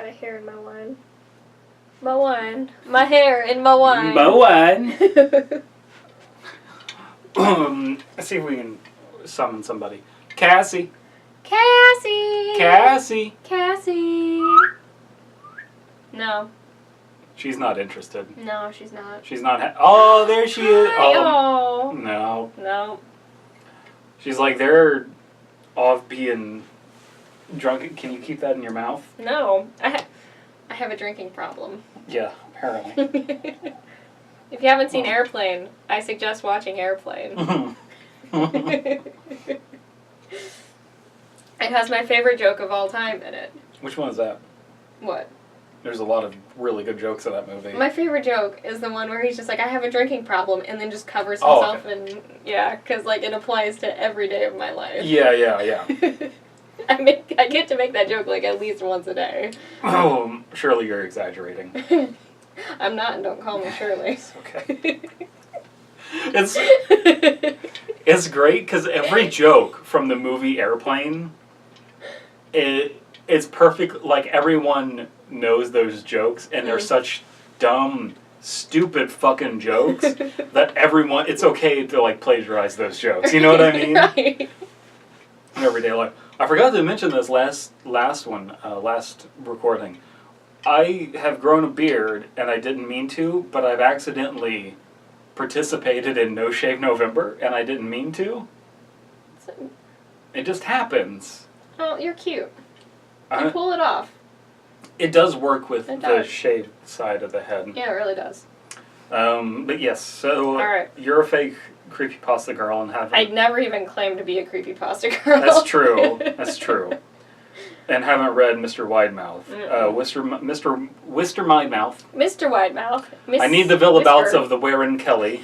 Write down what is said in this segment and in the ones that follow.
got a hair in my wine. My wine. My hair in my wine. My wine. Let's see if we can summon somebody. Cassie. Cassie. Cassie. Cassie. No. She's not interested. No, she's not. She's not. Oh, there she is. Oh. No. No. She's like, they're off being drunk. Can you keep that in your mouth? No. I have a drinking problem. Yeah, apparently. If you haven't seen Airplane, I suggest watching Airplane. It has my favorite joke of all time in it. Which one is that? What? There's a lot of really good jokes in that movie. My favorite joke is the one where he's just like, I have a drinking problem, and then just covers himself in, yeah, because, like, it applies to every day of my life. Yeah. I get to make that joke, like, at least once a day. Oh, surely you're exaggerating. I'm not, and don't call me Shirley. It's okay. It's great, because every joke from the movie Airplane, it's perfect, like, everyone knows those jokes, and they're such dumb, stupid fucking jokes that everyone, it's okay to, like, plagiarize those jokes, you know what I mean? Right. In everyday life. I forgot to mention this last recording. I have grown a beard, and I didn't mean to, but I've accidentally participated in No Shave November, and I didn't mean to. It just happens. Oh, you're cute. You pull it off. It does work with the shaved side of the head. Yeah, it really does. But yes, so right. You're a fake creepypasta girl and haven't... I'd never even claimed to be a creepypasta girl. That's true. That's true. And haven't read Mr. Widemouth. Mr. Widemouth. Mr. Widemouth. I need the Villabouts of the Warren Kelly.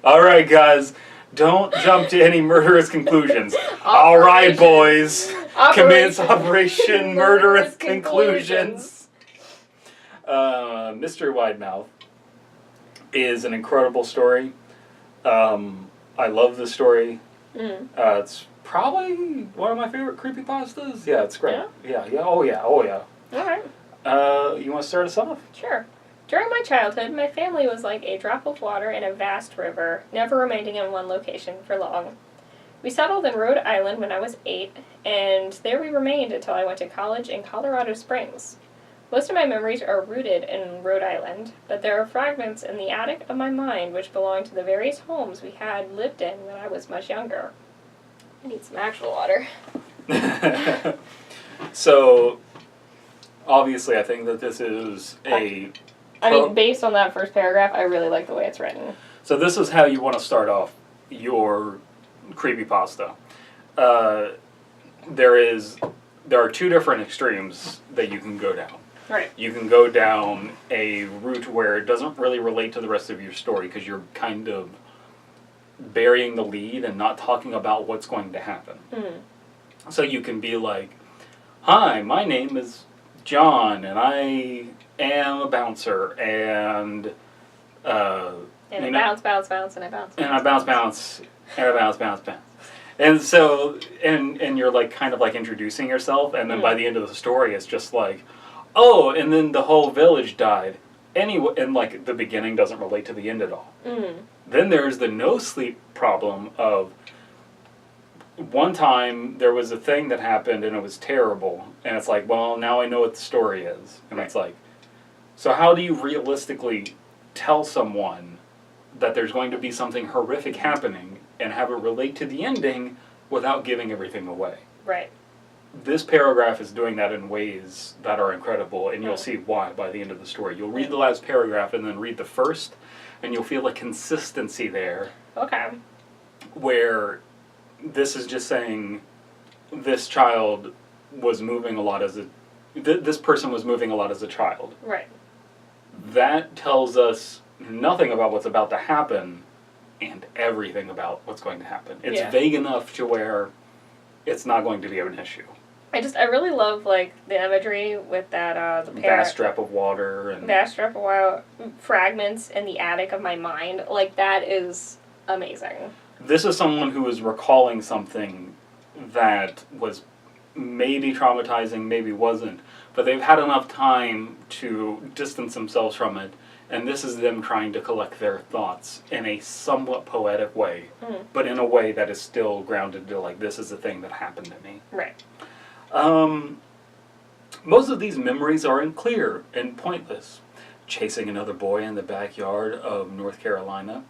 Alright, guys. Don't jump to any murderous conclusions. Alright, boys. Commence Operation Murderous Conclusions. Mr. Widemouth is an incredible story. I love the story. It's probably one of my favorite creepypastas. Yeah, it's great. Yeah. Oh yeah. Alright. You want to start us off? Sure. During my childhood, my family was like a drop of water in a vast river, never remaining in one location for long. We settled in Rhode Island when I was 8, and there we remained until I went to college in Colorado Springs. Most of my memories are rooted in Rhode Island, but there are fragments in the attic of my mind which belong to the various homes we had lived in when I was much younger. I need some actual water. So, obviously, I think that this is I mean, based on that first paragraph, I really like the way it's written. So this is how you want to start off your creepypasta. There are two different extremes that you can go down. Right. You can go down a route where it doesn't really relate to the rest of your story because you're kind of burying the lead and not talking about what's going to happen. So you can be like, hi, my name is John, and I am a bouncer, and I bounce, and I bounce. And I bounce, and I bounce. And so, and you're like kind of like introducing yourself, and then by the end of the story, it's just like, oh, and then the whole village died. Anyway, and like the beginning doesn't relate to the end at all. Then there's the no sleep problem of one time there was a thing that happened and it was terrible, and it's like, well, now I know what the story is, and it's like, so how do you realistically tell someone that there's going to be something horrific happening and have it relate to the ending without giving everything away? Right. This paragraph is doing that in ways that are incredible, and you'll see why by the end of the story. You'll read the last paragraph and then read the first, and you'll feel a consistency there. Okay. Where this is just saying this child was moving a lot as a... this person was moving a lot as a child. Right. That tells us nothing about what's about to happen and everything about what's going to happen. It's vague enough to where it's not going to be an issue. I really love, like, the imagery with that, vast drop of water and... Vast drop of water, fragments in the attic of my mind. Like, that is amazing. This is someone who is recalling something that was maybe traumatizing, maybe wasn't, but they've had enough time to distance themselves from it, and this is them trying to collect their thoughts in a somewhat poetic way, but in a way that is still grounded to, like, this is the thing that happened to me. Right. Most of these memories are unclear and pointless. Chasing another boy in the backyard of North Carolina,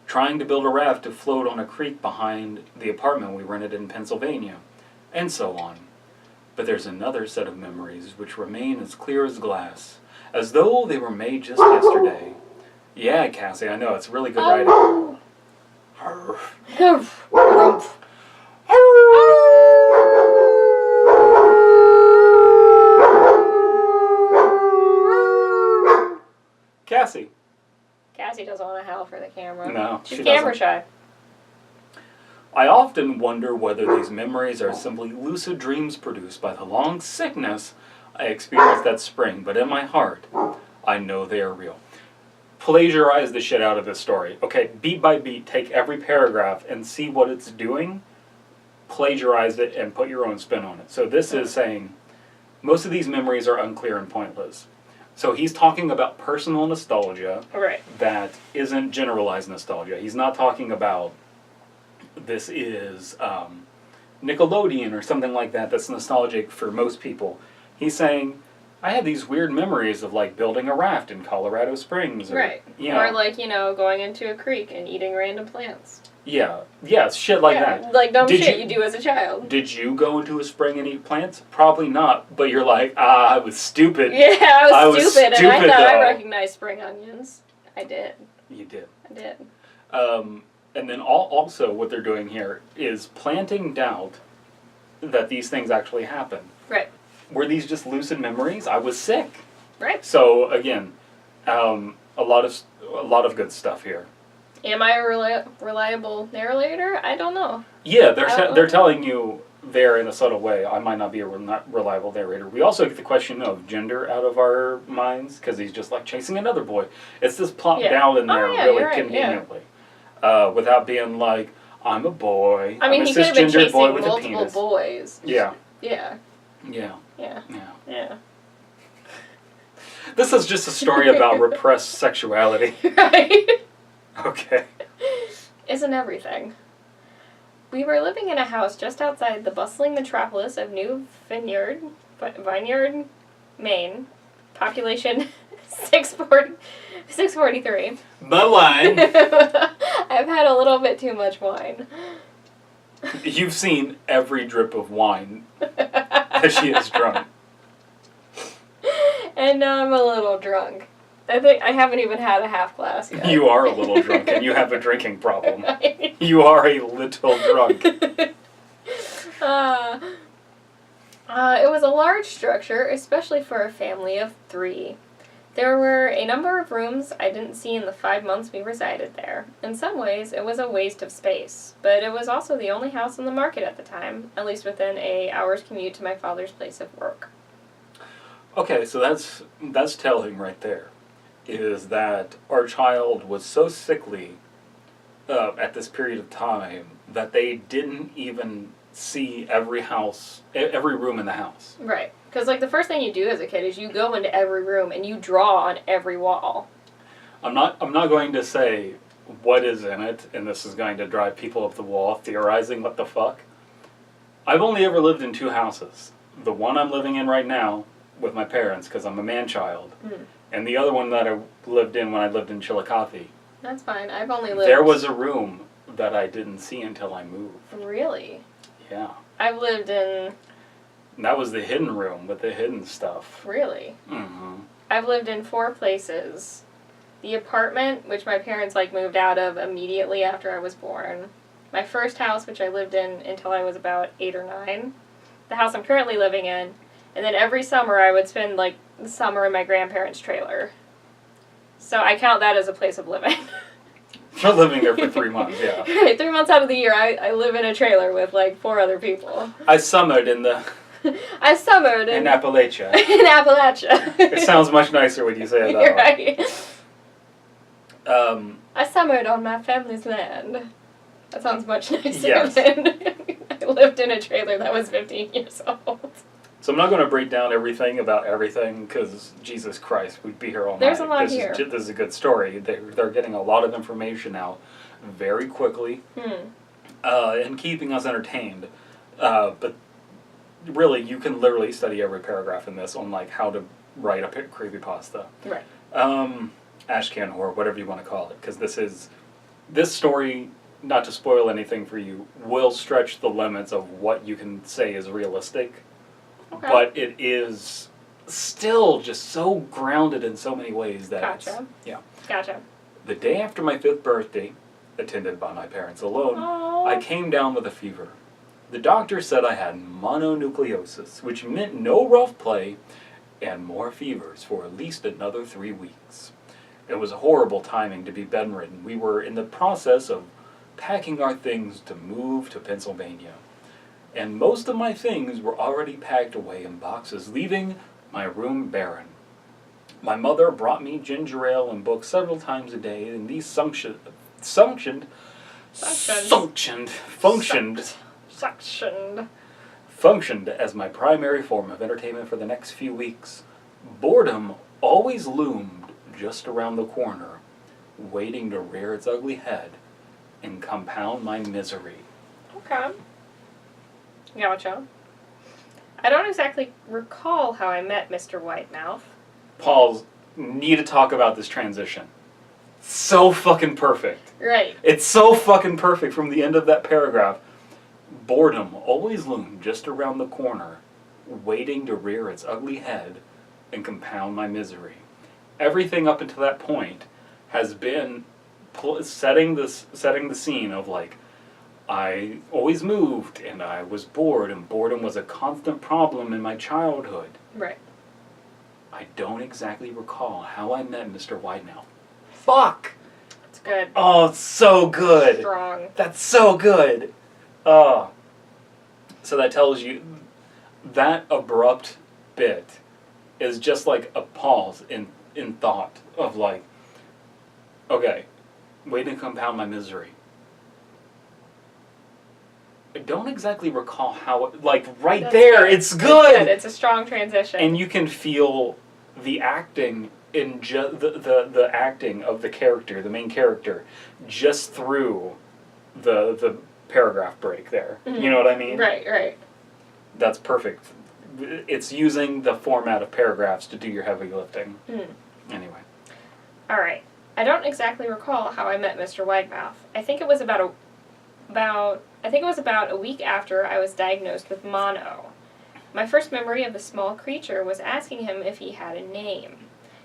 trying to build a raft to float on a creek behind the apartment we rented in Pennsylvania, and so on. But there's another set of memories which remain as clear as glass, as though they were made just yesterday. Yeah, Cassie, I know, it's really good writing. Cassie. Cassie doesn't want to howl for the camera. No, she's she camera doesn't. shy. I often wonder whether these memories are simply lucid dreams produced by the long sickness I experienced that spring, but in my heart, I know they are real. Plagiarize the shit out of this story. Okay, beat by beat, take every paragraph and see what it's doing, plagiarize it, and put your own spin on it. So this is saying, most of these memories are unclear and pointless. So he's talking about personal nostalgia that isn't generalized nostalgia. He's not talking about this is Nickelodeon or something like that that's nostalgic for most people. He's saying, I had these weird memories of, like, building a raft in Colorado Springs. Or, you know, or, like, you know, going into a creek and eating random plants. Yeah, shit like that. Like dumb shit you do as a child. Did you go into a spring and eat plants? Probably not, but you're like, I was stupid. Yeah, I was stupid, and I thought though. I recognized spring onions. I did. You did. I did. And then also what they're doing here is planting doubt that these things actually happen. Right. Were these just lucid memories? I was sick. Right. So again, a lot of good stuff here. Am I a reliable narrator? I don't know. Yeah, they're telling you there in a subtle way. I might not be a reliable narrator. We also get the question of gender out of our minds because he's just like chasing another boy. It's just plopped down in there really conveniently, without being like, I'm a boy. I mean, I'm a he could have been cisgender chasing boy with a multiple penis. boys. Yeah. Yeah. Yeah. Yeah. Yeah. Yeah. This is just a story about repressed sexuality. Right. Okay. Isn't everything. We were living in a house just outside the bustling metropolis of New Vineyard, Maine. Population 643. My wine. I've had a little bit too much wine. You've seen every drip of wine that she has drunk. And now I'm a little drunk. I think I haven't even had a half glass yet. You are a little drunk and you have a drinking problem. You are a little drunk. It was a large structure, especially for a family of 3. There were a number of rooms I didn't see in the 5 months we resided there. In some ways, it was a waste of space, but it was also the only house on the market at the time, at least within an hour's commute to my father's place of work. Okay, so that's telling right there, is that our child was so sickly at this period of time that they didn't even see every room in the house. Right. Because, like, the first thing you do as a kid is you go into every room and you draw on every wall. I'm not going to say what is in it, and this is going to drive people up the wall theorizing what the fuck. I've only ever lived in 2 houses. The one I'm living in right now with my parents, because I'm a man-child, and the other one that I lived in when I lived in Chillicothe. That's fine. I've only lived... There was a room that I didn't see until I moved. Really? Yeah. I've lived in... And that was the hidden room with the hidden stuff. Really? Mm-hmm. I've lived in 4 places. The apartment, which my parents, like, moved out of immediately after I was born. My first house, which I lived in until I was about 8 or 9. The house I'm currently living in. And then every summer I would spend, like, the summer in my grandparents' trailer. So I count that as a place of living. You're living there for 3 months, yeah. Right, 3 months out of the year I live in a trailer with, like, 4 other people. I summered in the... I summered in Appalachia. In Appalachia. It sounds much nicer when you say it that You're way. right. I summered on my family's land. That sounds much nicer Yes. than I lived in a trailer that was 15 years old. So I'm not going to break down everything about everything because, Jesus Christ, we'd be here all There's night. a lot this here. This is a good story. They're getting a lot of information out very quickly and keeping us entertained. But really, you can literally study every paragraph in this on like how to write a creepypasta. Right. Ashcan horror, whatever you want to call it. Because this story, not to spoil anything for you, will stretch the limits of what you can say is realistic. Okay. But it is still just so grounded in so many ways that Gotcha. Gotcha. The day after my 5th birthday, attended by my parents alone, Aww. I came down with a fever. The doctor said I had mononucleosis, which meant no rough play and more fevers for at least another 3 weeks. It was a horrible timing to be bedridden. We were in the process of packing our things to move to Pennsylvania. And most of my things were already packed away in boxes, leaving my room barren. My mother brought me ginger ale and books several times a day, and these functioned as my primary form of entertainment for the next few weeks. Boredom always loomed just around the corner, waiting to rear its ugly head and compound my misery. Okay. Gotcha. I don't exactly recall how I met Mr. Widemouth. Paul's need to talk about this transition. So fucking perfect. Right. It's so fucking perfect from the end of that paragraph. Boredom always loomed just around the corner, waiting to rear its ugly head and compound my misery. Everything up until that point has been setting the scene of like, I always moved, and I was bored, and boredom was a constant problem in my childhood. Right. I don't exactly recall how I met Mr. Widemouth. Fuck! It's good. Oh, it's so good! Strong. That's so good! So that tells you, that abrupt bit is just like a pause in thought of like, okay, way to compound my misery. I don't exactly recall how, like, right That's there, good. it's good! It's a strong transition. And you can feel the acting in the acting of the character, the main character, just through the paragraph break there. Mm-hmm. You know what I mean? Right. That's perfect. It's using the format of paragraphs to do your heavy lifting. Anyway. Alright. I don't exactly recall how I met Mr. Widemouth. I think it was about a week after I was diagnosed with mono. My first memory of the small creature was asking him if he had a name.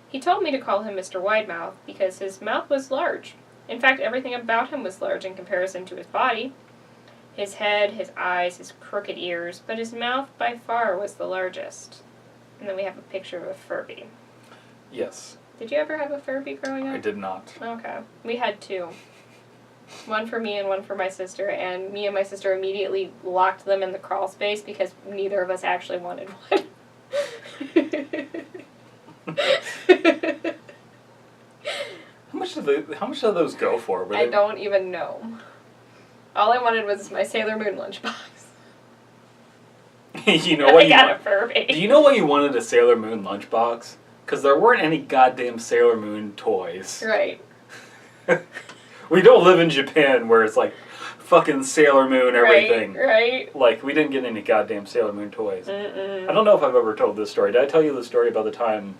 He told me to call him Mr. Widemouth because his mouth was large. In fact, everything about him was large in comparison to his body. His head, his eyes, his crooked ears, but his mouth by far was the largest. And then we have a picture of a Furby. Yes. Did you ever have a Furby growing up? I did not. Okay. We had 2. One for me and one for my sister, and me and my sister immediately locked them in the crawl space because neither of us actually wanted one. How much do those go for? I don't even know. All I wanted was my Sailor Moon lunchbox. You know what? I got a Furby. Do you know why you wanted a Sailor Moon lunchbox? Because there weren't any goddamn Sailor Moon toys. Right. We don't live in Japan where it's like fucking Sailor Moon everything. Right. Like, we didn't get any goddamn Sailor Moon toys. Mm-mm. I don't know if I've ever told this story. Did I tell you the story about the time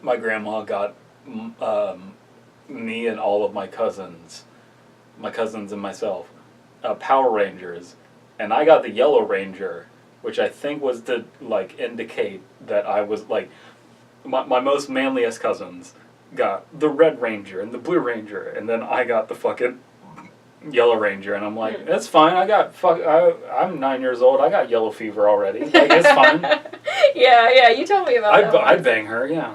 my grandma got me and all of my cousins and myself, Power Rangers, and I got the Yellow Ranger, which I think was to, like, indicate that I was, like, my most manliest cousins got the Red Ranger and the Blue Ranger, and then I got the fucking Yellow Ranger, and I'm like, it's fine, I'm 9 years old, I got yellow fever already, like, it's fine. Yeah, you told me about that. I'd bang her, yeah.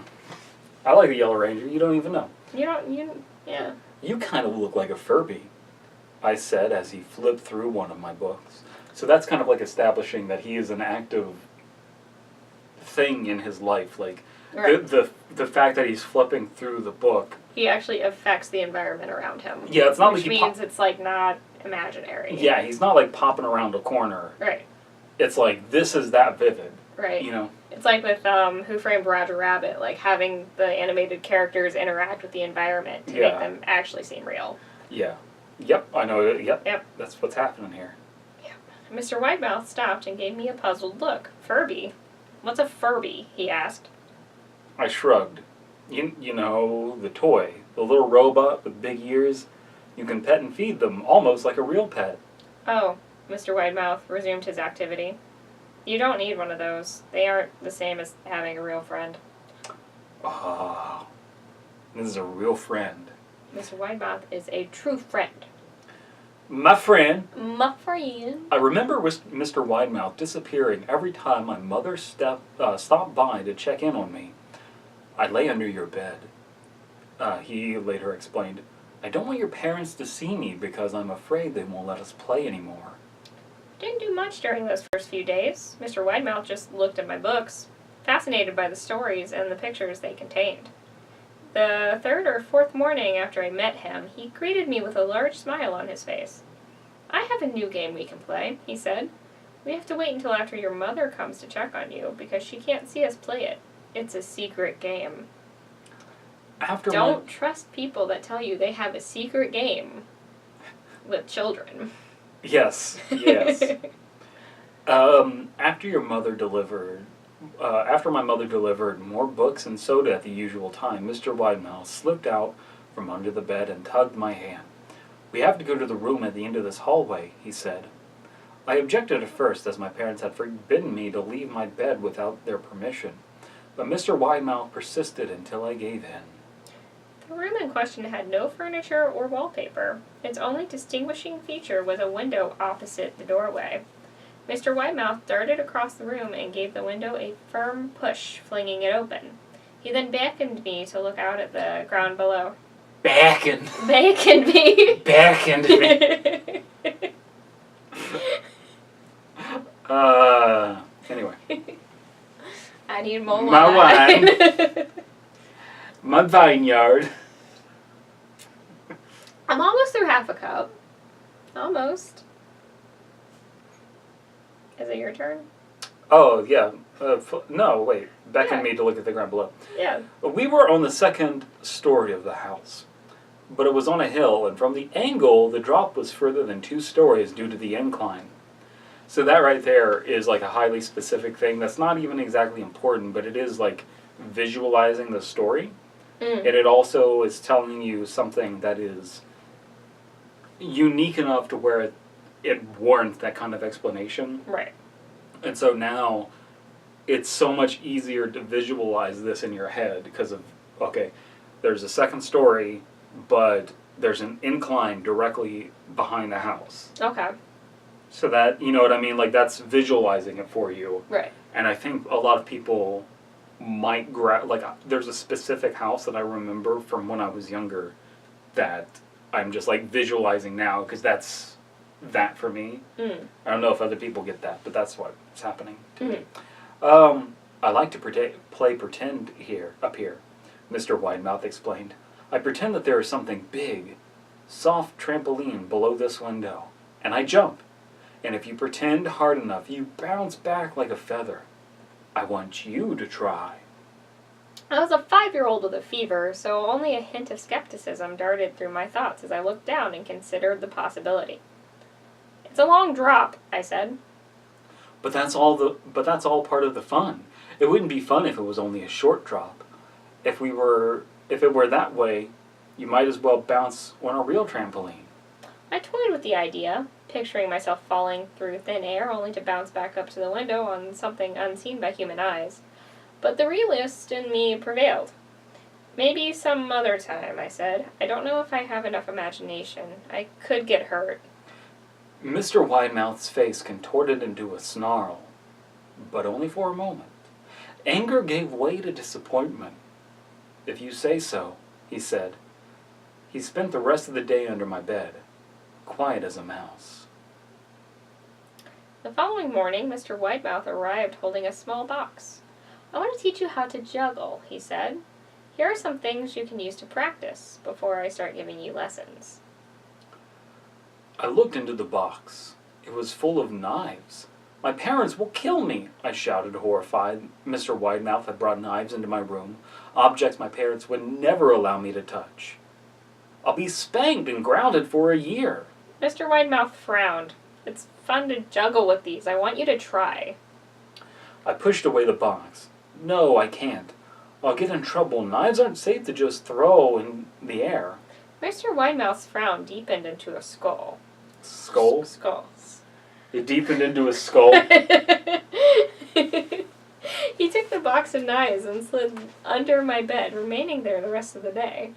I like the Yellow Ranger, you don't even know. Yeah. You kind of look like a Furby, I said as he flipped through one of my books. So that's kind of like establishing that he is an active thing in his life, like, Right. The fact that he's flipping through the book. He actually affects the environment around him. Yeah, it's not which like means it's like not imaginary. Yeah, he's not like popping around a corner. Right. It's like this is that vivid. Right. You know. It's like with Who Framed Roger Rabbit, like having the animated characters interact with the environment to make them actually seem real. Yeah. Yep, I know. Yep. Yep. That's what's happening here. Yep. Mr. Widemouth stopped and gave me a puzzled look. Furby? What's a Furby? He asked. I shrugged. You know, the toy. The little robot with big ears. You can pet and feed them, almost like a real pet. Oh, Mr. Widemouth resumed his activity. You don't need one of those. They aren't the same as having a real friend. Ah, this is a real friend. Mr. Widemouth is a true friend. My friend. My friend. I remember Mr. Widemouth disappearing every time my mother stopped by to check in on me. I lay under your bed. He later explained, I don't want your parents to see me because I'm afraid they won't let us play anymore. Didn't do much during those first few days. Mr. Widemouth just looked at my books, fascinated by the stories and the pictures they contained. The third or fourth morning after I met him, he greeted me with a large smile on his face. I have a new game we can play, he said. We have to wait until after your mother comes to check on you, because she can't see us play it. It's a secret game. Don't trust people that tell you they have a secret game with children. Yes, yes. After my mother delivered more books and soda at the usual time, Mr. Widemouth slipped out from under the bed and tugged my hand. We have to go to the room at the end of this hallway, he said. I objected at first, as my parents had forbidden me to leave my bed without their permission, but Mr. Widemouth persisted until I gave in. The room in question had no furniture or wallpaper. Its only distinguishing feature was a window opposite the doorway. Mr. Widemouth darted across the room and gave the window a firm push, flinging it open. He then beckoned me to look out at the ground below. Beckoned me. Anyway. I need more wine. My wine. My vineyard. I'm almost through half a cup. Almost. Is it your turn? Oh, yeah. No, wait. Beckon me to look at the ground below. Yeah. We were on the second story of the house, but it was on a hill, and from the angle, the drop was further than 2 stories due to the incline. So that right there is like a highly specific thing that's not even exactly important, but it is like visualizing the story. And it also is telling you something that is unique enough to where it warrants that kind of explanation. Right. And so now it's so much easier to visualize this in your head because of, okay, there's a second story, but there's an incline directly behind the house. Okay. So that, you know what I mean? Like, that's visualizing it for you. Right. And I think a lot of people might like, there's a specific house that I remember from when I was younger that I'm just, like, visualizing now because that's that for me. I don't know if other people get that, but that's what's happening to me. I like to play pretend up here, Mr. Widemouth explained. I pretend that there is something big, soft trampoline below this window, and I jump. And if you pretend hard enough, you bounce back like a feather. I want you to try. I was a 5-year-old with a fever, so only a hint of skepticism darted through my thoughts as I looked down and considered the possibility. It's a long drop, I said. But that's all part of the fun. It wouldn't be fun if it was only a short drop. If it were that way, you might as well bounce on a real trampoline. I toyed with the idea, picturing myself falling through thin air only to bounce back up to the window on something unseen by human eyes. But the realist in me prevailed. Maybe some other time, I said. I don't know if I have enough imagination. I could get hurt. Mr. Widemouth's face contorted into a snarl, but only for a moment. Anger gave way to disappointment. If you say so, he said. He spent the rest of the day under my bed, quiet as a mouse. The following morning, Mr. Widemouth arrived holding a small box. I want to teach you how to juggle, he said. Here are some things you can use to practice before I start giving you lessons. I looked into the box. It was full of knives. My parents will kill me, I shouted, horrified. Mr. Widemouth had brought knives into my room, objects my parents would never allow me to touch. I'll be spanked and grounded for a year. Mr. Widemouth frowned. It's fun to juggle with these. I want you to try. I pushed away the box. No, I can't. I'll get in trouble. Knives aren't safe to just throw in the air. Mr. Widemouth's frown deepened into a skull. Skull? Skulls. It deepened into a skull? He took the box of knives and slid under my bed, remaining there the rest of the day.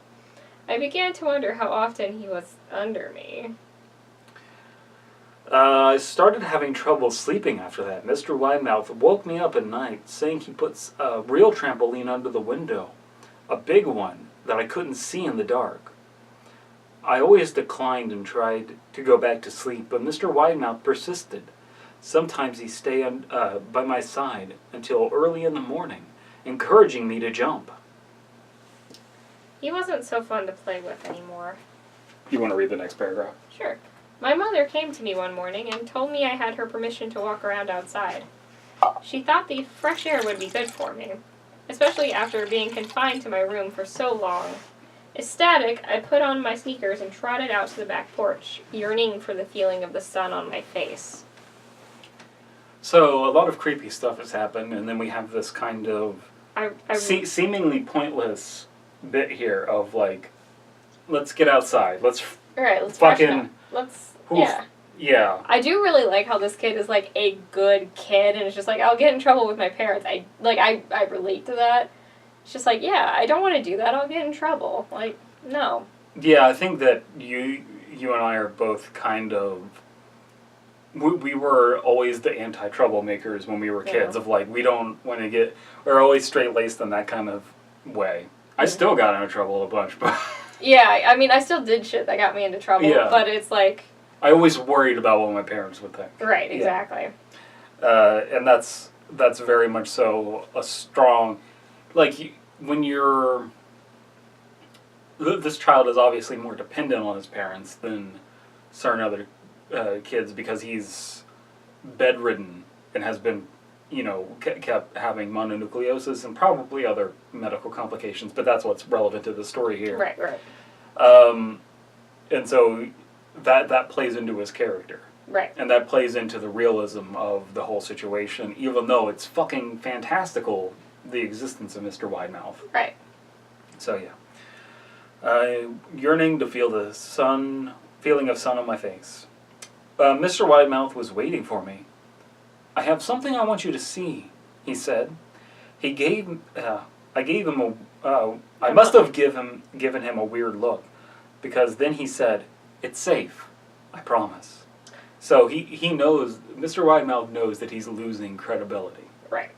I began to wonder how often he was under me. I started having trouble sleeping after that. Mr. Widemouth woke me up at night, saying he puts a real trampoline under the window. A big one that I couldn't see in the dark. I always declined and tried to go back to sleep, but Mr. Widemouth persisted. Sometimes he'd stay by my side until early in the morning, encouraging me to jump. He wasn't so fun to play with anymore. You want to read the next paragraph? Sure. My mother came to me one morning and told me I had her permission to walk around outside. She thought the fresh air would be good for me, especially after being confined to my room for so long. Ecstatic, I put on my sneakers and trotted out to the back porch, yearning for the feeling of the sun on my face. So, a lot of creepy stuff has happened, and then we have this kind of seemingly pointless bit here of, like, let's get outside. Let's fucking... Oof. Yeah. I do really like how this kid is, like, a good kid, and it's just like, I'll get in trouble with my parents. I relate to that. It's just like, yeah, I don't want to do that. I'll get in trouble. Like, no. Yeah, I think that you and I are both kind of... We were always the anti-troublemakers when we were kids, of, like, we don't want to get... We're always straight-laced in that kind of way. I still got into trouble a bunch, but... Yeah, I mean, I still did shit that got me into trouble, but it's like... I always worried about what my parents would think. Right, exactly. And that's very much so a strong... Like, when you're... This child is obviously more dependent on his parents than certain other kids because he's bedridden and has been, kept having mononucleosis and probably other medical complications, but that's what's relevant to the story here. Right. And so that plays into his character. Right. And that plays into the realism of the whole situation, even though it's fucking fantastical, the existence of Mr. Widemouth. Right. So, yeah. Yearning to feel the feeling of sun on my face. Mr. Widemouth was waiting for me. I have something I want you to see, he said. I gave him I must have given him a weird look, because then he said, "It's safe, I promise." So he knows, Mr. Widemouth knows that he's losing credibility. Right.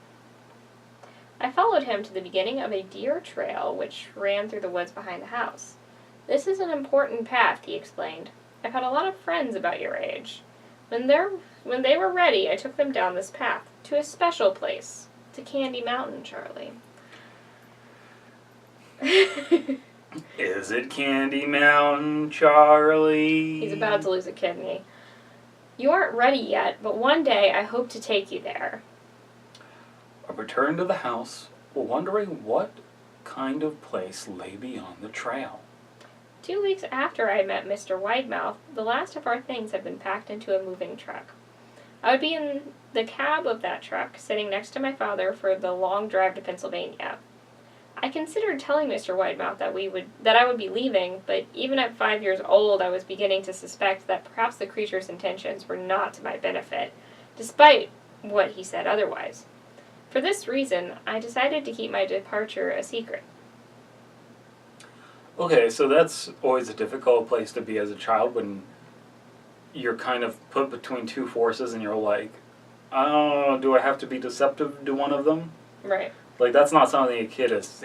I followed him to the beginning of a deer trail which ran through the woods behind the house. "This is an important path," he explained. "I've had a lot of friends about your age. When they were ready, I took them down this path, to a special place, to Candy Mountain, Charlie." Is it Candy Mountain, Charlie? He's about to lose a kidney. "You aren't ready yet, but one day I hope to take you there." I returned to the house, wondering what kind of place lay beyond the trail. 2 weeks after I met Mr. Widemouth, the last of our things had been packed into a moving truck. I would be in the cab of that truck, sitting next to my father for the long drive to Pennsylvania. I considered telling Mr. Widemouth that I would be leaving, but even at 5 years old, I was beginning to suspect that perhaps the creature's intentions were not to my benefit, despite what he said otherwise. For this reason, I decided to keep my departure a secret. Okay, so that's always a difficult place to be as a child when you're kind of put between two forces and you're like, oh, do I have to be deceptive to one of them? Right. Like, that's not something a kid is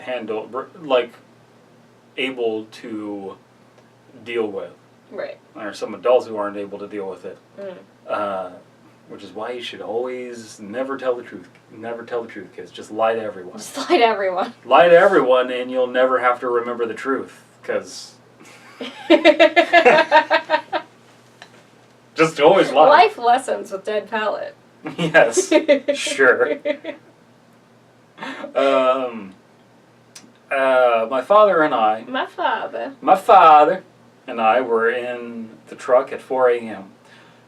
able to deal with. Right. There are some adults who aren't able to deal with it. Which is why you should always never tell the truth. Never tell the truth, kids. Just lie to everyone. Just lie to everyone. Lie to everyone, and you'll never have to remember the truth. Because... just always lie. Life lessons with Dead Palette. Yes. Sure. My father and I... My father and I were in the truck at 4 a.m.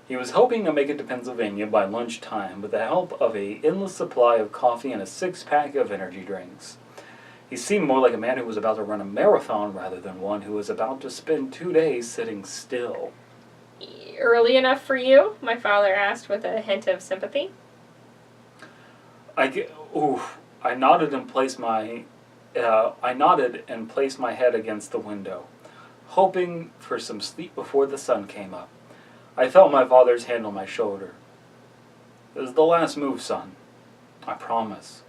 He was hoping to make it to Pennsylvania by lunchtime with the help of an endless supply of coffee and a 6-pack of energy drinks. He seemed more like a man who was about to run a marathon rather than one who was about to spend 2 days sitting still. Early enough for you? My father asked with a hint of sympathy. I nodded and placed my head against the window, hoping for some sleep before the sun came up. I felt my father's hand on my shoulder. "This is the last move, son. I promise.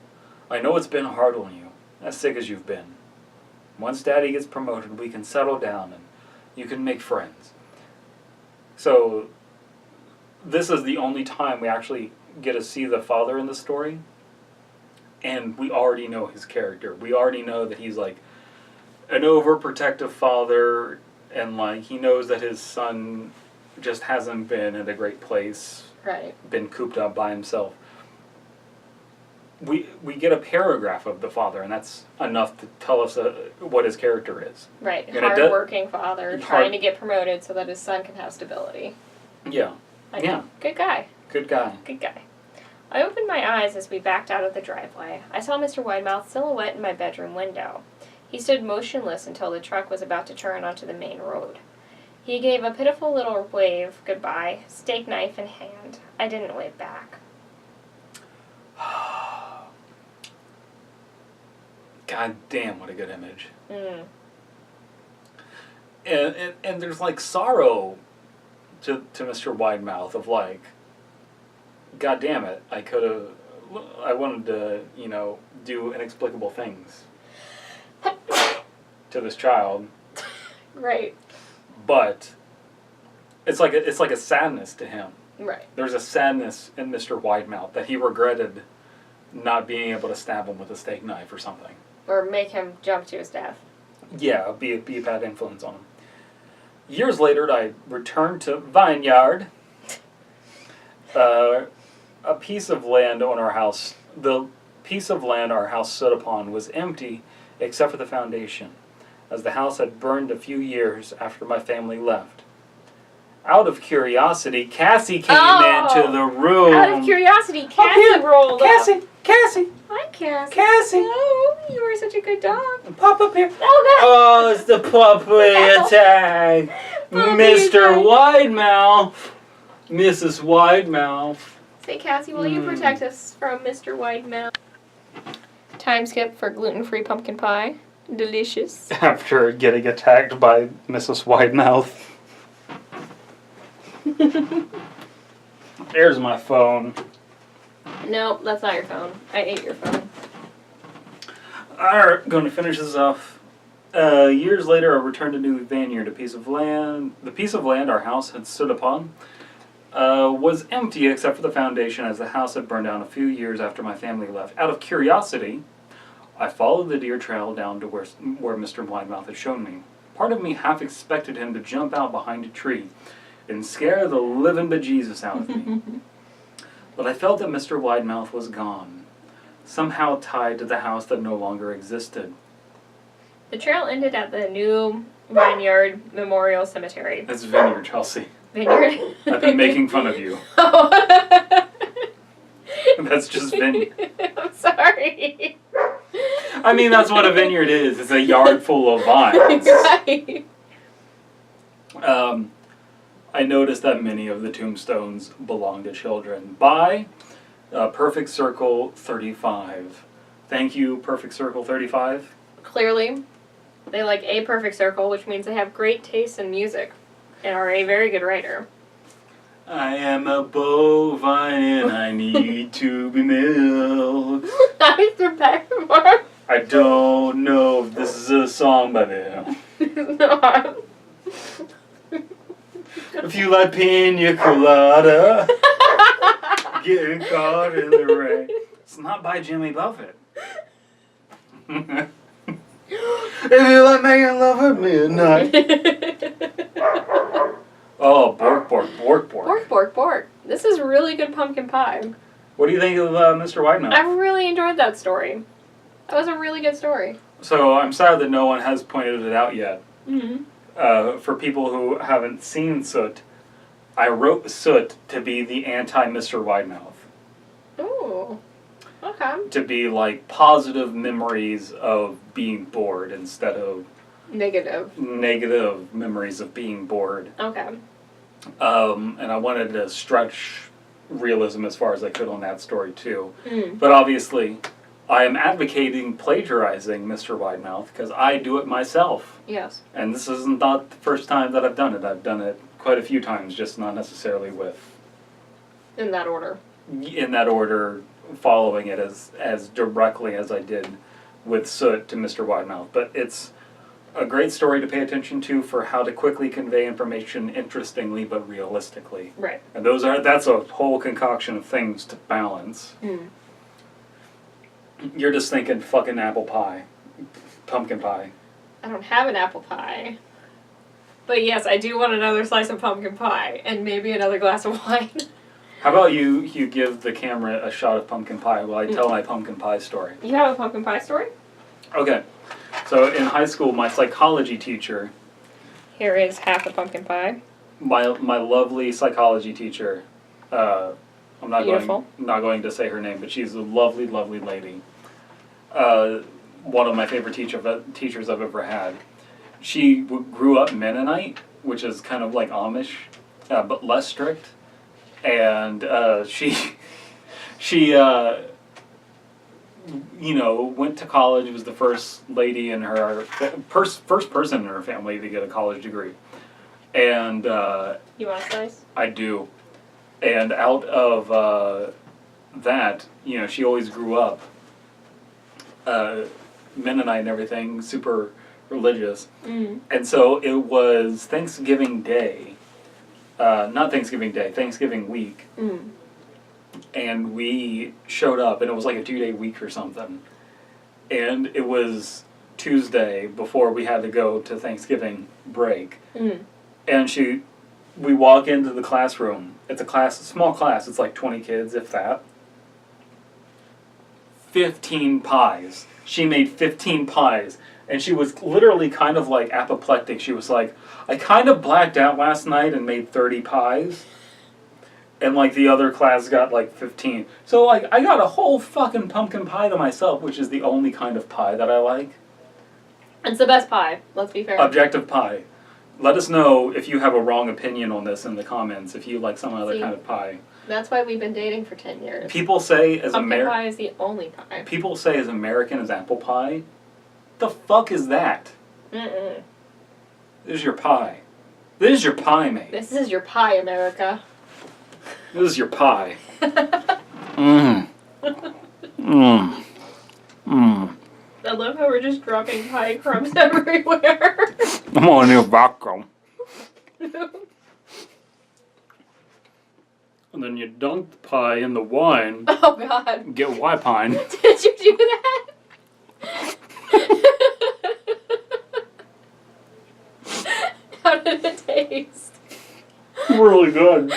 I know it's been hard on you, as sick as you've been. Once Daddy gets promoted, we can settle down and you can make friends." So, this is the only time we actually get to see the father in the story. And we already know his character. We already know that he's like an overprotective father, and like he knows that his son just hasn't been at a great place. Right. Been cooped up by himself. We get a paragraph of the father, and that's enough to tell us what his character is. Right. Hard-working father, trying to get promoted so that his son can have stability. Yeah. Yeah. Good guy. Good guy. Good guy. I opened my eyes as we backed out of the driveway. I saw Mr. Widemouth's silhouette in my bedroom window. He stood motionless until the truck was about to turn onto the main road. He gave a pitiful little wave goodbye, steak knife in hand. I didn't wave back. God damn, what a good image. Mm. And there's like sorrow to Mr. Widemouth of like, God damn it, I wanted to, do inexplicable things to this child. Right. But it's like a sadness to him. Right. There's a sadness in Mr. Widemouth that he regretted not being able to stab him with a steak knife or something. Or make him jump to his death. Yeah, be a bad influence on him. Years later, I returned to Vineyard. A piece of land on our house, the piece of land our house stood upon was empty except for the foundation, as the house had burned a few years after my family left. Out of curiosity, Cassie came into the room. Out of curiosity, Cassie rolled up. Cassie! Hi, Cassie. Cassie! Oh, you are such a good dog. Pop up here. Oh, God. Oh, it's the puppy attack. Mr. Widemouth. Mrs. Widemouth. Say, Cassie, will you protect us from Mr. Widemouth? Time skip for gluten-free pumpkin pie. Delicious. After getting attacked by Mrs. Widemouth. There's my phone. Nope, that's not your phone. I ate your phone. Alright, going to finish this off. Years later, I returned to New Vineyard, a piece of land. The piece of land our house had stood upon was empty except for the foundation, as the house had burned down a few years after my family left. Out of curiosity, I followed the deer trail down to where Mr. Widemouth had shown me. Part of me half expected him to jump out behind a tree and scare the living bejesus out of me. But I felt that Mr. Widemouth was gone, somehow tied to the house that no longer existed. The trail ended at the New Vineyard Memorial Cemetery. That's Vineyard, Chelsea. Vineyard? I've been making fun of you. Oh. That's just vineyard. I'm sorry. I mean, that's what a vineyard is. It's a yard full of vines. Right. I noticed that many of the tombstones belong to children. By Perfect Circle 35. Thank you, Perfect Circle 35. Clearly, they like a perfect circle, which means they have great taste in music and are a very good writer. I am a bovine and I need to be milked. Mr. Packmore. I don't know if this is a song by them. It's not. If you like pina colada. Caught in the rain. It's not by Jimmy Buffett. If you like making love at midnight. Oh, bork, bork, bork, bork. Bork, bork, bork. This is really good pumpkin pie. What do you think of Mr. Widemouth? I really enjoyed that story. That was a really good story. So I'm sad that no one has pointed it out yet. Mm-hmm. For people who haven't seen Soot, I wrote Soot to be the anti-Mr. Widemouth. Ooh. Okay. To be like positive memories of being bored instead of negative memories of being bored. Okay. And I wanted to stretch realism as far as I could on that story too. Mm. But obviously, I am advocating plagiarizing Mr. Widemouth because I do it myself. Yes. And this isn't not the first time that I've done it. I've done it quite a few times, just not necessarily with... In that order. In that order, following it as directly as I did with Soot to Mr. Widemouth. But it's a great story to pay attention to for how to quickly convey information interestingly but realistically. Right. And that's a whole concoction of things to balance. Mm. You're just thinking fucking apple pie. Pumpkin pie. I don't have an apple pie. But yes, I do want another slice of pumpkin pie and maybe another glass of wine. How about you give the camera a shot of pumpkin pie while I tell my pumpkin pie story? You have a pumpkin pie story? Okay. So in high school, my psychology teacher... Here is half a pumpkin pie. My lovely psychology teacher, I'm not going to say her name, but she's a lovely, lovely lady. One of my favorite teachers I've ever had. She grew up Mennonite, which is kind of like Amish, but less strict. And she went to college, was the first lady in her, first person in her family to get a college degree. And you want a slice? I do. And out of that, she always grew up Mennonite and everything, super religious. Mm. And so it was Thanksgiving Day, not Thanksgiving Day, Thanksgiving week. Mm. And we showed up, and it was like a 2-day week or something. And it was Tuesday before we had to go to Thanksgiving break. Mm. And we walk into the classroom. It's a small class. It's like 20 kids, if that. 15 pies. She made 15 pies. And she was literally kind of like apoplectic. She was like, I kind of blacked out last night and made 30 pies. And like the other class got like 15. So like I got a whole fucking pumpkin pie to myself, which is the only kind of pie that I like. It's the best pie, let's be fair. Objective pie. Let us know if you have a wrong opinion on this in the comments, if you like some other kind of pie. That's why we've been dating for 10 years. People say as pumpkin pie is the only pie. People say as American as apple pie. The fuck is that? Mm-mm. This is your pie. This is your pie, mate. This is your pie, America. This is your pie. Mmm. Mmm. Mmm. I love how we're just dropping pie crumbs everywhere. I'm on a new vacuum. And then you dunk the pie in the wine. Oh, God. Get white pine. Did you do that? How did it taste? Really good.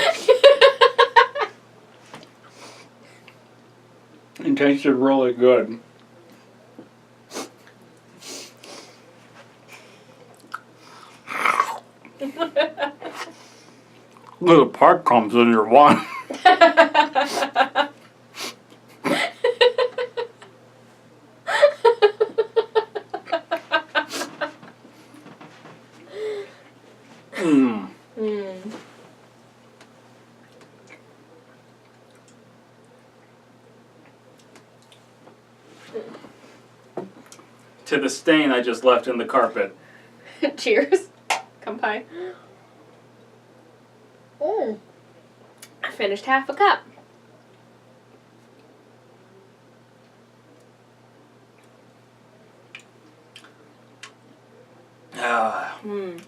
It tasted really good. Little part comes in your wine. Mm. Mm. To the stain I just left in the carpet. Cheers. Come pie. Oh. I finished half a cup. Ah. Mm.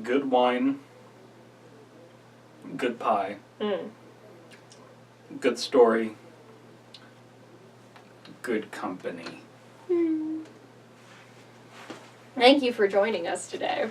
Good good wine, good pie, good story, good company. Thank you for joining us today.